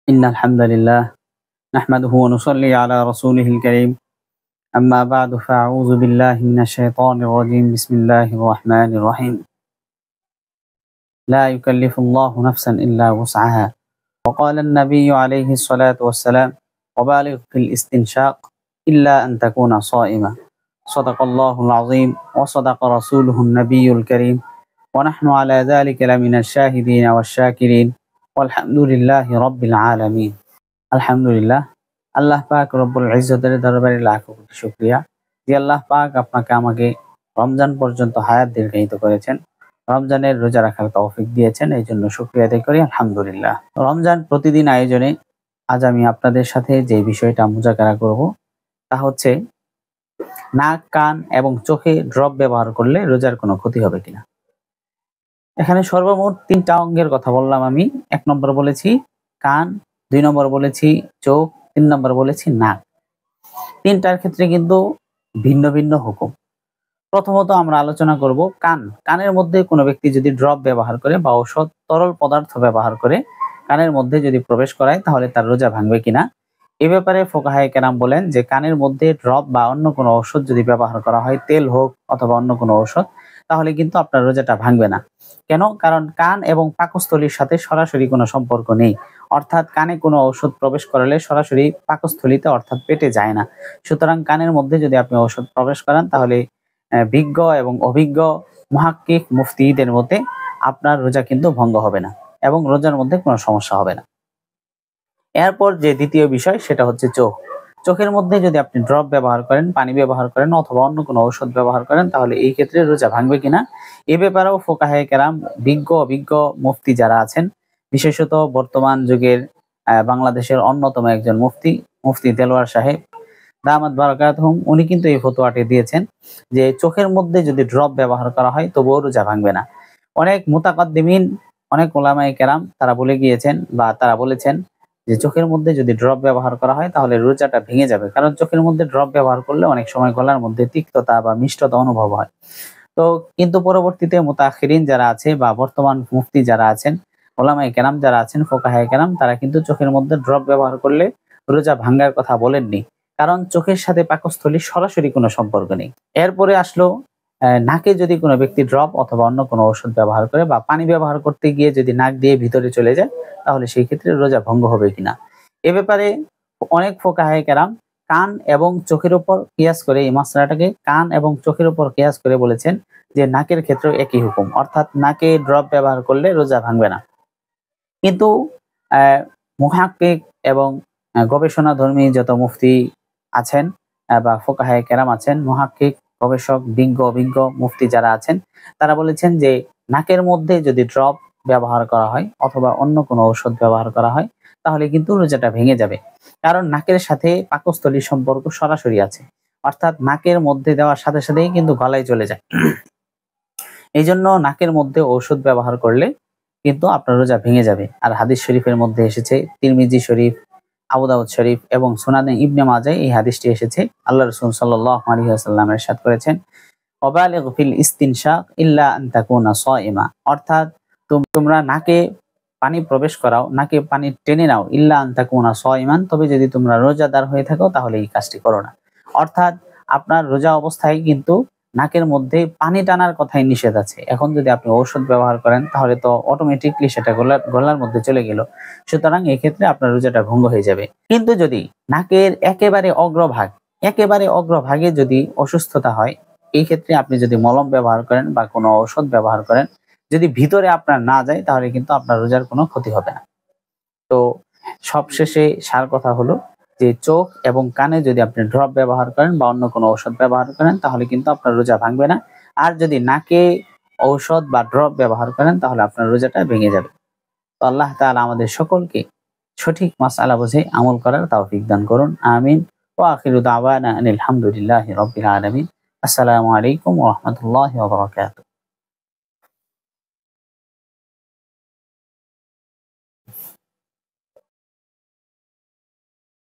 إن الحمد لله نحمده ونصلي على رسوله الكريم أما بعد فأعوذ بالله من الشيطان الرجيم بسم الله الرحمن الرحيم لا يكلف الله نفسا إلا وسعها وقال النبي عليه الصلاة والسلام وبالغ في الاستنشاق إلا أن تكون صائما صدق الله العظيم وصدق رسوله النبي الكريم ونحن على ذلك لمن الشاهدين والشاكرين والحمد لله رب العالمين আলহামদুলিল্লাহ। আল্লাহ পাক রব্বুল ইজ্জতের দরবারে লাখো কোটি শুকরিয়া যে আল্লাহ পাক আপনাকে আমাকে রমজান পর্যন্ত হায়াত দীর্ঘায়িত করেছেন, রমজানের রোজা রাখার তৌফিক দিয়েছেন, এই জন্য শুকরিয়া আদায় করি আলহামদুলিল্লাহ। রমজান প্রতিদিন আয়োজনে আজ আমি আপনাদের সাথে যে বিষয়টা মুজাকারা করব তা হচ্ছে নাক, কান এবং চোখে ড্রপ ব্যবহার করলে রোজার কোনো ক্ষতি হবে কিনা। এখানে সর্বমোট 3টা অঙ্গের কথা বললাম আমি। 1 নম্বর বলেছি কান, 2 নম্বর বলেছি চোখ, 3 নম্বর বলেছি নাক। 3টার ক্ষেত্রে কিন্তু ভিন্ন ভিন্ন হুকুম। প্রথমত আমরা আলোচনা করব কান। কানের মধ্যে কোনো ব্যক্তি যদি ড্রপ ব্যবহার করে বা ঔষধ তরল পদার্থ ব্যবহার করে কানের মধ্যে যদি প্রবেশ করায় তাহলে তার রোজা ভাঙবে কিনা। এ ব্যাপারে ফুকাহায়ে কেরাম বলেন যে কানের মধ্যে ড্রপ বা অন্য কোনো ঔষধ যদি ব্যবহার করা হয়, তেল হোক অথবা অন্য কোনো ঔষধ, তাহলে কিন্তু আপনার রোজাটা ভাঙবে না। কেন? কারণ কান এবং পাকস্থলীর সাথে সরাসরি কোনো সম্পর্ক নেই। অর্থাৎ কানে কোনো ঔষধ প্রবেশ করালে সরাসরি পাকস্থলীতে অর্থাৎ পেটে যায় না। সুতরাং কানের মধ্যে যদি আপনি ঔষধ প্রবেশ করান তাহলে বিজ্ঞ এবং অভিজ্ঞ মুহাক্কিক মুফতিদের মতে আপনার রোজা কিন্তু ভঙ্গ হবে না এবং রোজার মধ্যে কোনো সমস্যা হবে না। এরপর যে দ্বিতীয় বিষয় সেটা হচ্ছে চোখ। চোখের মধ্যে যদি আপনি ড্রপ ব্যবহার করেন, পানি ব্যবহার করেন অথবা অন্য কোনো ঔষধ ব্যবহার করেন তাহলে এই ক্ষেত্রে রোজা ভাঙবে কিনা। এ ব্যাপারেও ফুকাহায়ে কেরাম বিজ্ঞ অভিজ্ঞ মুফতি যারা আছেন, বিশেষত বর্তমান যুগের বাংলাদেশের অন্যতম একজন মুফতি দেলোয়ার সাহেব দামাত বারাকাতুহুম, উনি কিন্তু এই ফতোয়াটি দিয়েছেন যে চোখের মধ্যে যদি ড্রপ ব্যবহার করা হয় তবুও রোজা ভাঙবে না। অনেক মুতাকাদ্দিমিন, অনেক উলামায়ে কেরাম তারা বলে গিয়েছেন বা তারা বলেছেন যে চোখের মধ্যে যদি ড্রপ ব্যবহার করা হয় তাহলে রোজাটা ভেঙে যাবে। কারণ চোখের মধ্যে ড্রপ ব্যবহার করলে অনেক সময় গলার মধ্যে তিক্ততা বা মিষ্টতা অনুভব হয়। তো কিন্তু পরবর্তীতে মুতাআখিরিন যারা আছে বা বর্তমান মুফতি যারা আছেন, উলামায়ে কেরাম যারা আছেন, ফুকাহায়ে কেরাম, তারা কিন্তু চোখের মধ্যে ড্রপ ব্যবহার করলে রোজা ভাঙার কথা বলেননি। কারণ চোখের সাথে পাকস্থলীর সরাসরি কোনো সম্পর্ক নেই। এরপরে আসলো নাকে যদি কোনো ব্যক্তি ড্রপ অথবা অন্য কোনো ঔষধ ব্যবহার করে বা পানি ব্যবহার করতে গিয়ে যদি নাক দিয়ে ভিতরে চলে যায় তাহলে সেই ক্ষেত্রে রোজা ভঙ্গ হবে কিনা। এ ব্যাপারে অনেক ফুকাহায়ে কেরাম কান এবং চোখের উপর কিয়াস করে এই মাসলাটাকে কান এবং চোখের উপর কিয়াস করে বলেছেন যে নাকের ক্ষেত্রেও একই হুকুম, অর্থাৎ নাকে ড্রপ ব্যবহার করলে রোজা ভাঙবে না। কিন্তু মুহাক্কিক এবং গবেষণাধর্মী যত মুফতি আছেন বা ফুকাহায়ে কেরাম আছেন, মুহাক্কিক, গবেষক, বিজ্ঞ অভিজ্ঞ মুফতি যারা আছেন, তারা বলেছেন যে নাকের মধ্যে যদি ড্রপ ব্যবহার করা হয় অথবা অন্য কোনো ঔষধ ব্যবহার করা হয় তাহলে কিন্তু রোজাটা ভেঙে যাবে। কারণ নাকের সাথে পাকস্থলীর সম্পর্ক সরাসরি আছে, অর্থাৎ নাকের মধ্যে দেওয়ার সাথে সাথেই কিন্তু গলায় চলে যায়। এই জন্য নাকের মধ্যে ঔষধ ব্যবহার করলে কিন্তু আপনার রোজা ভেঙে যাবে। আর হাদিস শরীফের মধ্যে এসেছে, তিরমিজি শরীফ, আবু দাউদ শরীফ এবং সুনানে ইবনে মাজায় এই হাদিসটি এসেছে। আল্লাহ রাসূল সাল্লাল্লাহু আলাইহি ওয়াসাল্লাম ইরশাদ করেছেন, ওয়াবালিগ ফিল ইস্তিনশাক ইল্লা আন তাকুনা সাইমা, অর্থাৎ তোমরা নাকে পানি প্রবেশ করাও, নাকে পানি টেনে নাও, ইল্লা আন তাকুনা সাইমান, তবে যদি তোমরা রোজাদার হয়ে থাকো তাহলে এই কাজটি করো না। অর্থাৎ আপনার রোজা অবস্থায় কিন্তু নাকের মধ্যে পানি টানার কথাই নিষেধ আছে। এখন যদি আপনি ঔষধ ব্যবহার করেন তাহলে তো অটোমেটিকলি সেটা গলার মধ্যে চলে গেল। সুতরাং এই ক্ষেত্রে আপনার রোজাটা ভঙ্গ হয়ে যাবে। কিন্তু যদি নাকের একেবারে অগ্রভাগে যদি অসুস্থতা হয়, এই ক্ষেত্রে আপনি যদি মলম ব্যবহার করেন বা কোনো ঔষধ ব্যবহার করেন, যদি ভিতরে আপনার না যায় তাহলে কিন্তু আপনার রোজার কোনো ক্ষতি হবে না। তো সবশেষে সার কথা হলো যে চোখ এবং কানে যদি আপনি ড্রপ ব্যবহার করেন বা অন্য কোনো ঔষধ ব্যবহার করেন তাহলে কিন্তু আপনার রোজা ভাঙবে না। আর যদি নাকে ঔষধ বা ড্রপ ব্যবহার করেন তাহলে আপনার রোজাটা ভেঙে যাবে। তো আল্লাহ তাআলা আমাদের সকলকে সঠিক মাসআলা বুঝে আমল করার তৌফিক দান করুন। আমিন। ওয়া আখিরু দাওয়ানা আনিল হামদুলিল্লাহি রাব্বিল আলামিন। আসসালামু আলাইকুম ওয়া রাহমাতুল্লাহি ওয়া বারাকাতুহু।